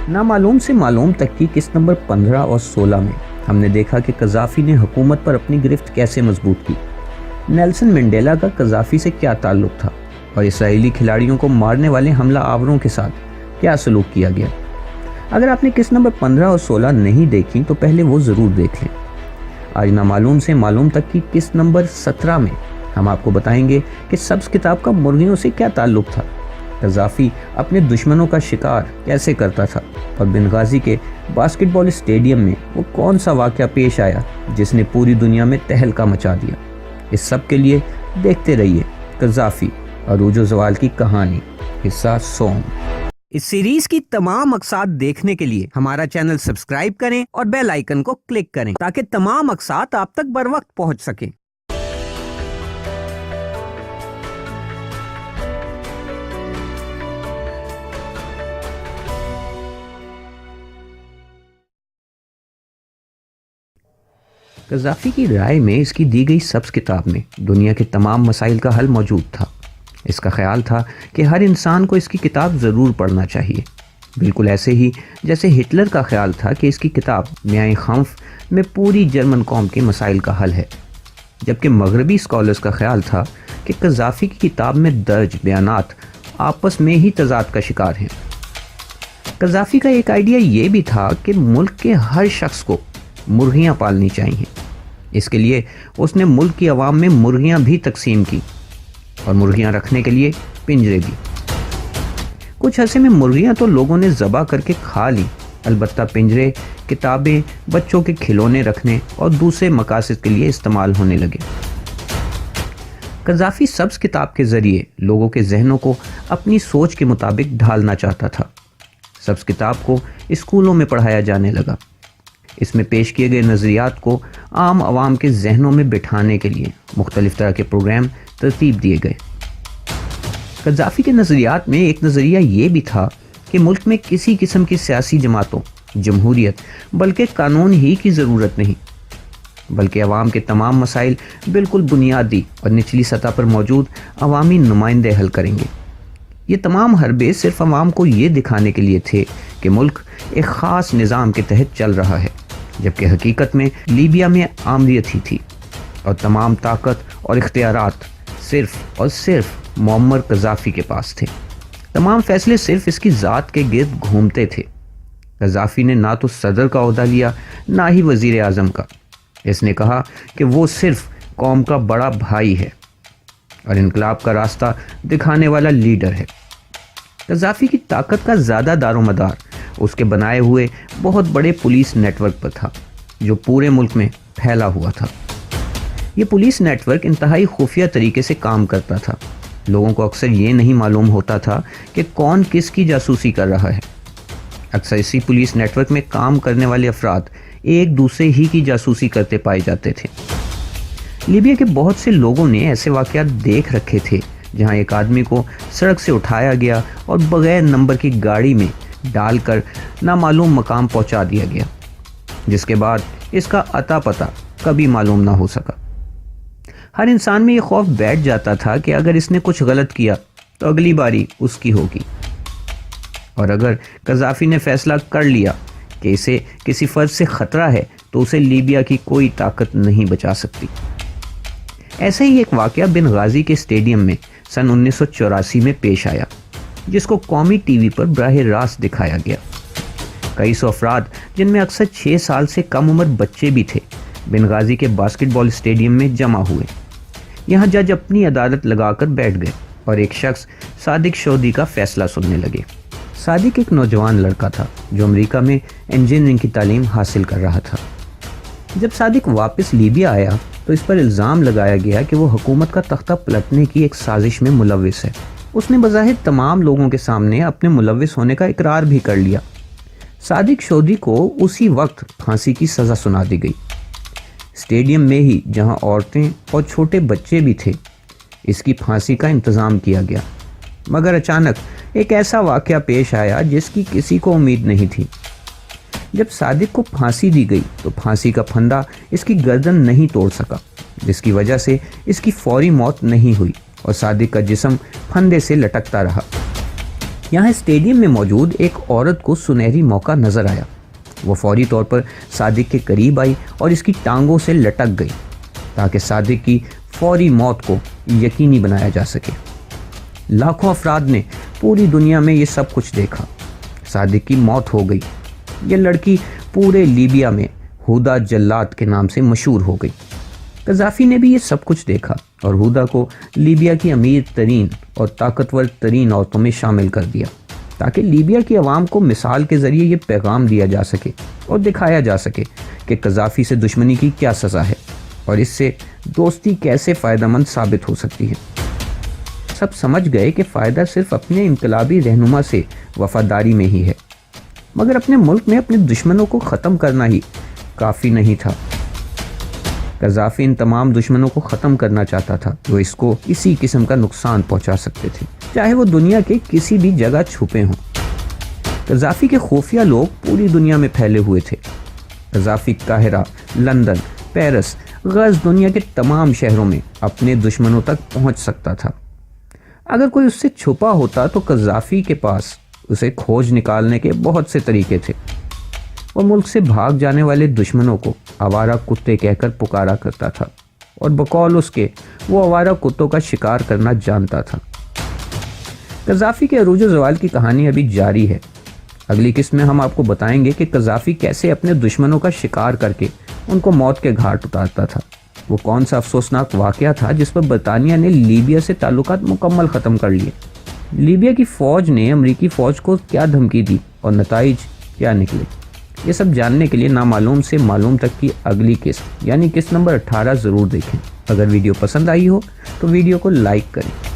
نامعلوم سے معلوم تک کی قسط نمبر 15 اور 16 میں ہم نے دیکھا کہ قذافی نے حکومت پر اپنی گرفت کیسے مضبوط کی، نیلسن منڈیلا کا قذافی سے کیا تعلق تھا اور اسرائیلی کھلاڑیوں کو مارنے والے حملہ آوروں کے ساتھ کیا سلوک کیا گیا۔ اگر آپ نے قسط نمبر 15 اور 16 نہیں دیکھی تو پہلے وہ ضرور دیکھ لیں۔ آج نامعلوم سے معلوم تک کی قسط نمبر 17 میں ہم آپ کو بتائیں گے کہ سبز کتاب کا مرغیوں سے کیا تعلق تھا، قذافی اپنے دشمنوں کا شکار کیسے کرتا تھا، اور بنغازی کے باسکٹ بال اسٹیڈیم میں وہ کون سا واقعہ پیش آیا جس نے پوری دنیا میں تہلکہ مچا دیا۔ اس سب کے لیے دیکھتے رہیے قذافی عروج و زوال کی کہانی حصہ سوم۔ اس سیریز کی تمام اقساط دیکھنے کے لیے ہمارا چینل سبسکرائب کریں اور بیل آئیکن کو کلک کریں تاکہ تمام اقساط آپ تک بر وقت پہنچ سکیں۔ قذافی کی رائے میں اس کی دی گئی سبز کتاب میں دنیا کے تمام مسائل کا حل موجود تھا۔ اس کا خیال تھا کہ ہر انسان کو اس کی کتاب ضرور پڑھنا چاہیے، بالکل ایسے ہی جیسے ہٹلر کا خیال تھا کہ اس کی کتاب میائے خنف میں پوری جرمن قوم کے مسائل کا حل ہے، جبکہ مغربی اسکالرز کا خیال تھا کہ قذافی کی کتاب میں درج بیانات آپس میں ہی تضاد کا شکار ہیں۔ قذافی کا ایک آئیڈیا یہ بھی تھا کہ ملک کے ہر شخص کو مرغیاں پالنی چاہیے۔ اس کے لیے اس نے ملک کی عوام میں مرغیاں بھی تقسیم کی اور مرغیاں رکھنے کے لیے پنجرے بھی۔ کچھ عرصے میں مرغیاں تو لوگوں نے ذبح کر کے کھا لی، البتہ پنجرے کتابیں، بچوں کے کھلونے رکھنے اور دوسرے مقاصد کے لیے استعمال ہونے لگے۔ قذافی سبز کتاب کے ذریعے لوگوں کے ذہنوں کو اپنی سوچ کے مطابق ڈھالنا چاہتا تھا۔ سبز کتاب کو اسکولوں میں پڑھایا جانے لگا۔ اس میں پیش کیے گئے نظریات کو عام عوام کے ذہنوں میں بٹھانے کے لیے مختلف طرح کے پروگرام ترتیب دیے گئے۔ قذافی کے نظریات میں ایک نظریہ یہ بھی تھا کہ ملک میں کسی قسم کی سیاسی جماعتوں، جمہوریت، بلکہ قانون ہی کی ضرورت نہیں، بلکہ عوام کے تمام مسائل بالکل بنیادی اور نچلی سطح پر موجود عوامی نمائندے حل کریں گے۔ یہ تمام حربے صرف عوام کو یہ دکھانے کے لیے تھے کہ ملک ایک خاص نظام کے تحت چل رہا ہے، جبکہ حقیقت میں لیبیا میں آمریت ہی تھی اور تمام طاقت اور اختیارات صرف اور صرف معمر قذافی کے پاس تھے۔ تمام فیصلے صرف اس کی ذات کے گرد گھومتے تھے۔ قذافی نے نہ تو صدر کا عہدہ لیا نہ ہی وزیر اعظم کا۔ اس نے کہا کہ وہ صرف قوم کا بڑا بھائی ہے اور انقلاب کا راستہ دکھانے والا لیڈر ہے۔ قذافی کی طاقت کا زیادہ دار و مدار اس کے بنائے ہوئے بہت بڑے پولیس نیٹ ورک پر تھا جو پورے ملک میں پھیلا ہوا تھا۔ یہ پولیس نیٹ ورک انتہائی خفیہ طریقے سے کام کرتا تھا۔ لوگوں کو اکثر یہ نہیں معلوم ہوتا تھا کہ کون کس کی جاسوسی کر رہا ہے۔ اکثر اسی پولیس نیٹ ورک میں کام کرنے والے افراد ایک دوسرے ہی کی جاسوسی کرتے پائے جاتے تھے۔ لیبیا کے بہت سے لوگوں نے ایسے واقعات دیکھ رکھے تھے جہاں ایک آدمی کو سڑک سے اٹھایا گیا اور بغیر نمبر کی گاڑی میں ڈال کر نامعلوم مقام پہنچا دیا گیا، جس کے بعد اس کا عطا پتہ کبھی معلوم نہ ہو سکا۔ ہر انسان میں یہ خوف بیٹھ جاتا تھا کہ اگر اس نے کچھ غلط کیا تو اگلی باری اس کی ہوگی، اور اگر قذافی نے فیصلہ کر لیا کہ اسے کسی فرد سے خطرہ ہے تو اسے لیبیا کی کوئی طاقت نہیں بچا سکتی۔ ایسا ہی ایک واقعہ بنغازی کے اسٹیڈیم میں سن 1984 میں پیش آیا، جس کو قومی ٹی وی پر براہ راست دکھایا گیا۔ کئی سو افراد، جن میں اکثر 6 سال سے کم عمر بچے بھی تھے، بنغازی کے باسکٹ بال اسٹیڈیم میں جمع ہوئے۔ یہاں جج اپنی عدالت لگا کر بیٹھ گئے اور ایک شخص صادق شودی کا فیصلہ سننے لگے۔ صادق ایک نوجوان لڑکا تھا جو امریکہ میں انجینئرنگ کی تعلیم حاصل کر رہا تھا۔ جب صادق واپس لیبیا آیا تو اس پر الزام لگایا گیا کہ وہ حکومت کا تختہ پلٹنے کی ایک سازش میں ملوث ہے۔ اس نے بظاہر تمام لوگوں کے سامنے اپنے ملوث ہونے کا اقرار بھی کر لیا۔ صادق شودی کو اسی وقت پھانسی کی سزا سنا دی گئی، اسٹیڈیم میں ہی جہاں عورتیں اور چھوٹے بچے بھی تھے۔ اس کی پھانسی کا انتظام کیا گیا، مگر اچانک ایک ایسا واقعہ پیش آیا جس کی کسی کو امید نہیں تھی۔ جب صادق کو پھانسی دی گئی تو پھانسی کا پھندا اس کی گردن نہیں توڑ سکا، جس کی وجہ سے اس کی فوری موت نہیں ہوئی اور صادق کا جسم پھندے سے لٹکتا رہا۔ یہاں اسٹیڈیم میں موجود ایک عورت کو سنہری موقع نظر آیا۔ وہ فوری طور پر صادق کے قریب آئی اور اس کی ٹانگوں سے لٹک گئی تاکہ صادق کی فوری موت کو یقینی بنایا جا سکے۔ لاکھوں افراد نے پوری دنیا میں یہ سب کچھ دیکھا۔ صادق کی موت ہو گئی۔ یہ لڑکی پورے لیبیا میں ہدا جلاد کے نام سے مشہور ہو گئی۔ قذافی نے بھی یہ سب کچھ دیکھا اور ہدا کو لیبیا کی امیر ترین اور طاقتور ترین عورتوں میں شامل کر دیا تاکہ لیبیا کی عوام کو مثال کے ذریعے یہ پیغام دیا جا سکے اور دکھایا جا سکے کہ قذافی سے دشمنی کی کیا سزا ہے اور اس سے دوستی کیسے فائدہ مند ثابت ہو سکتی ہے۔ سب سمجھ گئے کہ فائدہ صرف اپنے انقلابی رہنما سے وفاداری میں ہی ہے، مگر اپنے ملک میں اپنے دشمنوں کو ختم کرنا ہی کافی نہیں تھا۔ قذافی ان تمام دشمنوں کو ختم کرنا چاہتا تھا جو اس کو کسی قسم کا نقصان پہنچا سکتے تھے، چاہے وہ دنیا کے کسی بھی جگہ چھپے ہوں۔ قذافی کے خفیہ لوگ پوری دنیا میں پھیلے ہوئے تھے۔ قذافی قاہرہ، لندن، پیرس، غرض دنیا کے تمام شہروں میں اپنے دشمنوں تک پہنچ سکتا تھا۔ اگر کوئی اس سے چھپا ہوتا تو قذافی کے پاس اسے کھوج نکالنے کے بہت سے طریقے تھے۔ وہ ملک سے بھاگ جانے والے دشمنوں کو آوارہ کتے کہہ کر پکارا کرتا تھا اور بقول اس کے وہ آوارہ کتوں کا شکار کرنا جانتا تھا۔ قذافی کے عروج و زوال کی کہانی ابھی جاری ہے۔ اگلی قسط میں ہم آپ کو بتائیں گے کہ قذافی کیسے اپنے دشمنوں کا شکار کر کے ان کو موت کے گھاٹ اتارتا تھا۔ وہ کون سا افسوسناک واقعہ تھا جس پر برطانیہ نے لیبیا سے تعلقات مکمل ختم کر لیے؟ لیبیا کی فوج نے امریکی فوج کو کیا دھمکی دی اور نتائج کیا نکلے؟ یہ سب جاننے کے لیے نامعلوم سے معلوم تک کی اگلی قسط یعنی قسط نمبر 18 ضرور دیکھیں۔ اگر ویڈیو پسند آئی ہو تو ویڈیو کو لائک کریں۔